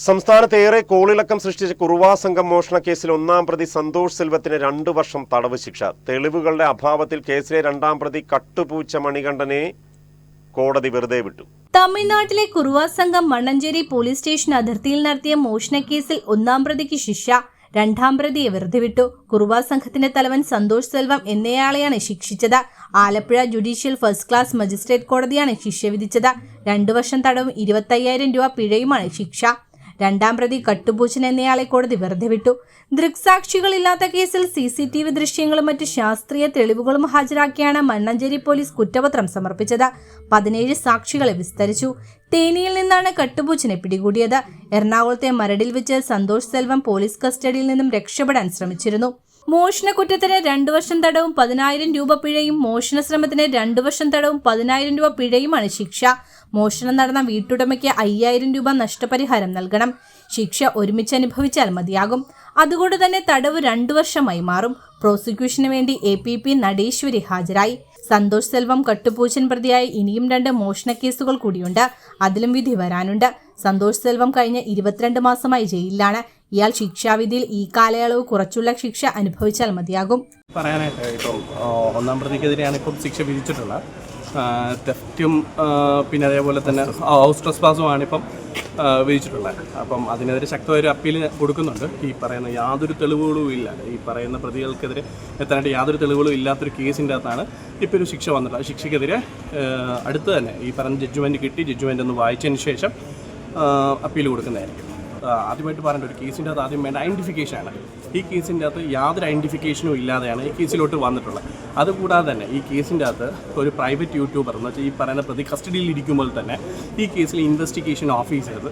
സംസ്ഥാനത്തേറെ കോളിളക്കം സൃഷ്ടിച്ച കുറുവാ സംഘം മോഷണ കേസിൽ ഒന്നാം പ്രതി സന്തോഷ് സെൽവത്തിന് 2 വർഷം തടവ് ശിക്ഷ. തെളിവുകളുടെ അഭാവത്തിൽ കേസിലെ രണ്ടാം പ്രതി കട്ടുപൂച്ച മണികണ്ഠനെ കോടതി വെറുതെ വിട്ടു. തമിഴ്നാട്ടിലെ കുറുവാ സംഘം മണ്ണഞ്ചേരി പോലീസ് സ്റ്റേഷൻ അതിർത്തിയിൽ നടത്തിയ മോഷണക്കേസിൽ ഒന്നാം പ്രതിക്ക് ശിക്ഷ, രണ്ടാം പ്രതിയെ വെറുതെ വിട്ടു. കുറുവാ സംഘത്തിന്റെ തലവൻ സന്തോഷ് സെൽവം എന്നയാളെയാണ് ശിക്ഷിച്ചത്. Alappuzha judicial first class magistrate കോടതിയാണ് ശിക്ഷ വിധിച്ചത്. 2 വർഷം തടവും 25,000 രൂപ പിഴയുമാണ് ശിക്ഷ. രണ്ടാം പ്രതി കട്ടുപൂച്ചൻ എന്നയാളെ കോടതി വെറുതെ വിട്ടു. ദൃക്സാക്ഷികളില്ലാത്ത കേസിൽ CCTV ദൃശ്യങ്ങളും മറ്റ് ശാസ്ത്രീയ തെളിവുകളും ഹാജരാക്കിയാണ് മണ്ണഞ്ചേരി പോലീസ് കുറ്റപത്രം സമർപ്പിച്ചത്. 17 സാക്ഷികളെ വിസ്തരിച്ചു. തേനിയിൽ നിന്നാണ് കട്ടുപൂച്ചനെ പിടികൂടിയത്. എറണാകുളത്തെ മരടിൽ വെച്ച് സന്തോഷ് സെൽവം പോലീസ് കസ്റ്റഡിയിൽ നിന്നും രക്ഷപ്പെടാൻ ശ്രമിച്ചിരുന്നു. മോഷണക്കുറ്റത്തിന് 2 വർഷം തടവും 10,000 രൂപ പിഴയും, മോഷണ ശ്രമത്തിന് 2 വർഷം തടവും 10,000 രൂപ പിഴയുമാണ് ശിക്ഷ. മോഷണം നടന്ന വീട്ടുടമയ്ക്ക് 5,000 രൂപ നഷ്ടപരിഹാരം നൽകണം. ശിക്ഷ ഒരുമിച്ച് അനുഭവിച്ചാൽ മതിയാകും. അതുകൊണ്ട് തന്നെ തടവ് 2 വർഷമായി മാറും. പ്രോസിക്യൂഷന് വേണ്ടി APP നടേശ്വരി ഹാജരായി. സന്തോഷ് സെൽവം കട്ടുപൂച്ചൻ പ്രതിയായി ഇനിയും 2 മോഷണ കേസുകൾ കൂടിയുണ്ട്. അതിലും വിധി വരാനുണ്ട്. സന്തോഷ് സെൽവം കഴിഞ്ഞ 22 മാസമായി ജയിലിലാണ്. ഇയാൾ ശിക്ഷാവിധിയിൽ ഈ കാലയളവ് കുറച്ചുള്ള ശിക്ഷ അനുഭവിച്ചാൽ മതിയാകും. പറയാനായിട്ട് ഇപ്പം ഒന്നാം പ്രതിക്കെതിരെയാണ് ഇപ്പം ശിക്ഷ വിധിച്ചിട്ടുള്ളത്. തെഫ്റ്റും പിന്നെ അതേപോലെ തന്നെ ഹൗസ് ട്രസ്പാസുമാണ് ഇപ്പം വിധിച്ചിട്ടുള്ളത്. അപ്പം അതിനെതിരെ ശക്തമായ ഒരു അപ്പീൽ കൊടുക്കുന്നുണ്ട്. ഈ പറയുന്ന യാതൊരു തെളിവുകളും ഇല്ല, ഈ പറയുന്ന പ്രതികൾക്കെതിരെ എത്താനായിട്ട് യാതൊരു തെളിവുകളും ഇല്ലാത്തൊരു കേസിൻ്റെ അകത്താണ് ഇപ്പോൾ ഒരു ശിക്ഷ വന്നിട്ടുള്ളത്. ശിക്ഷയ്ക്കെതിരെ അടുത്ത് തന്നെ ഈ പറയുന്ന ജഡ്ജ്മെൻറ്റ് കിട്ടി, ജഡ്ജ്മെൻ്റ് ഒന്ന് വായിച്ചതിന് ശേഷം അപ്പീൽ കൊടുക്കുന്നതായിരിക്കും. ആദ്യമായിട്ട് പറയേണ്ട ഒരു കേസിൻ്റെ അകത്ത് ആദ്യം വേണ്ട ഐഡൻറ്റിഫിക്കേഷനാണ്. ഈ കേസിൻ്റെ അകത്ത് യാതൊരു ഐഡൻറ്റിഫിക്കേഷനും ഇല്ലാതെയാണ് ഈ കേസിലോട്ട് വന്നിട്ടുള്ളത്. അതുകൂടാതെ തന്നെ ഈ കേസിൻ്റെ അകത്ത് ഒരു പ്രൈവറ്റ് യൂട്യൂബർ എന്ന് വെച്ചാൽ ഈ പറയുന്ന പ്രതി കസ്റ്റഡിയിൽ ഇരിക്കുമ്പോൾ തന്നെ ഈ കേസിൽ ഇൻവെസ്റ്റിഗേഷൻ ഓഫീസേഴ്സ്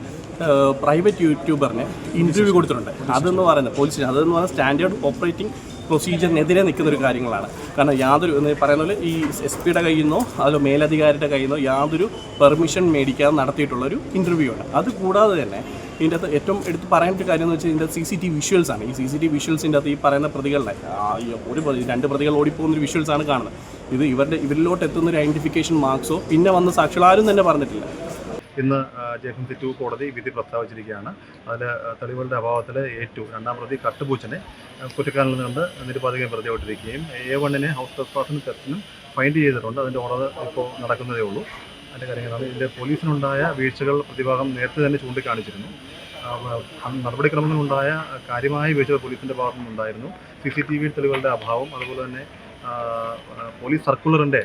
പ്രൈവറ്റ് യൂട്യൂബറിന് ഇൻ്റർവ്യൂ കൊടുത്തിട്ടുണ്ട്. അതെന്ന് പറയുന്നത് പോലീസിന് അതെന്ന് പറയുന്നത് സ്റ്റാൻഡേർഡ് ഓപ്പറേറ്റിംഗ് പ്രൊസീജിയറിനെതിരെ നിൽക്കുന്ന ഒരു കാര്യങ്ങളാണ്. കാരണം യാതൊരു പറയുന്ന പോലെ ഈ SP കയ്യിൽ നിന്നോ അതിൽ മേലധികാരിയുടെ കയ്യിൽ നിന്നോ യാതൊരു പെർമിഷൻ മേടിക്കാതെ നടത്തിയിട്ടുള്ളൊരു ഇൻ്റർവ്യൂ ആണ്. അതുകൂടാതെ തന്നെ ഇതിൻ്റെ അകത്ത് ഏറ്റവും എടുത്ത് പറയേണ്ട കാര്യം എന്ന് വെച്ചാൽ ഇതിൻ്റെ CCTV വിഷ്വൽസാണ്. ഈ CCTV വിഷ്വൽസിൻ്റെ അകത്ത് ഈ പറയുന്ന പ്രതികളുടെ ഒരു 2 പ്രതികൾ ഓടിപ്പോകുന്നൊരു വിഷ്വൽസാണ് കാണുന്നത്. ഇത് ഇവരിലോട്ട് എത്തുന്നൊരു ഐഡൻറ്റിഫിക്കേഷൻ മാർക്സോ പിന്നെ വന്ന സാക്ഷികളാരും തന്നെ പറഞ്ഞിട്ടില്ല. ഇന്ന് JFMC 2 കോടതി വിധി പ്രസ്താവിച്ചിരിക്കുകയാണ്. അതിൽ തെളിവുകളുടെ അഭാവത്തിൽ രണ്ടാം പ്രതി കട്ടുപൂച്ചനെ കുറ്റക്കാരിൽ നിന്ന് നിരുപാധികം വെറുതെ വിട്ടിരിക്കുകയും A1 ഹൗസ് ട്രസ്പാസിനും തെഫ്റ്റിനും ഫൈൻഡ് ചെയ്തിട്ടുണ്ട്. അതിൻ്റെ ഓർഡർ ഇപ്പോൾ നടക്കുന്നതേ ഉള്ളൂ. അതിൻ്റെ കാര്യങ്ങളാണ്. ഇതിൻ്റെ പോലീസിനുണ്ടായ വീഴ്ചകൾ പ്രതിഭാഗം നേരത്തെ തന്നെ ചൂണ്ടിക്കാണിച്ചിരുന്നു. നടപടിക്രമങ്ങളുണ്ടായ കാര്യമായ വീഴ്ചകൾ പോലീസിൻ്റെ ഭാഗത്തു നിന്നുണ്ടായിരുന്നു. CCTV തെളിവുകളുടെ അഭാവം, അതുപോലെ തന്നെ പോലീസ് സർക്കുലറിൻ്റെ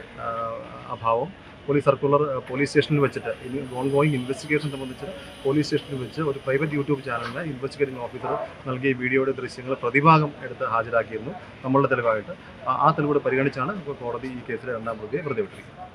അഭാവം, പോലീസ് സർക്കുലർ പോലീസ് സ്റ്റേഷനിൽ വെച്ചിട്ട് ഇനി ഓൺഗോയിങ് ഇൻവെസ്റ്റിഗേഷൻ സംബന്ധിച്ച് പോലീസ് സ്റ്റേഷനിൽ വെച്ച് ഒരു പ്രൈവറ്റ് യൂട്യൂബ് ചാനലിന് ഇൻവെസ്റ്റിഗേറ്റിംഗ് ഓഫീസർ നൽകിയ വീഡിയോയുടെ ദൃശ്യങ്ങൾ പ്രതിഭാഗം എടുത്ത് ഹാജരാക്കിയിരുന്നു നമ്മളുടെ തെളിവായിട്ട്. ആ തെളിവോട് പരിഗണിച്ചാണ് കോടതി ഈ കേസിലെ രണ്ടാം പ്രതിയെ വെറുതെ വിട്ടിരിക്കുന്നത്.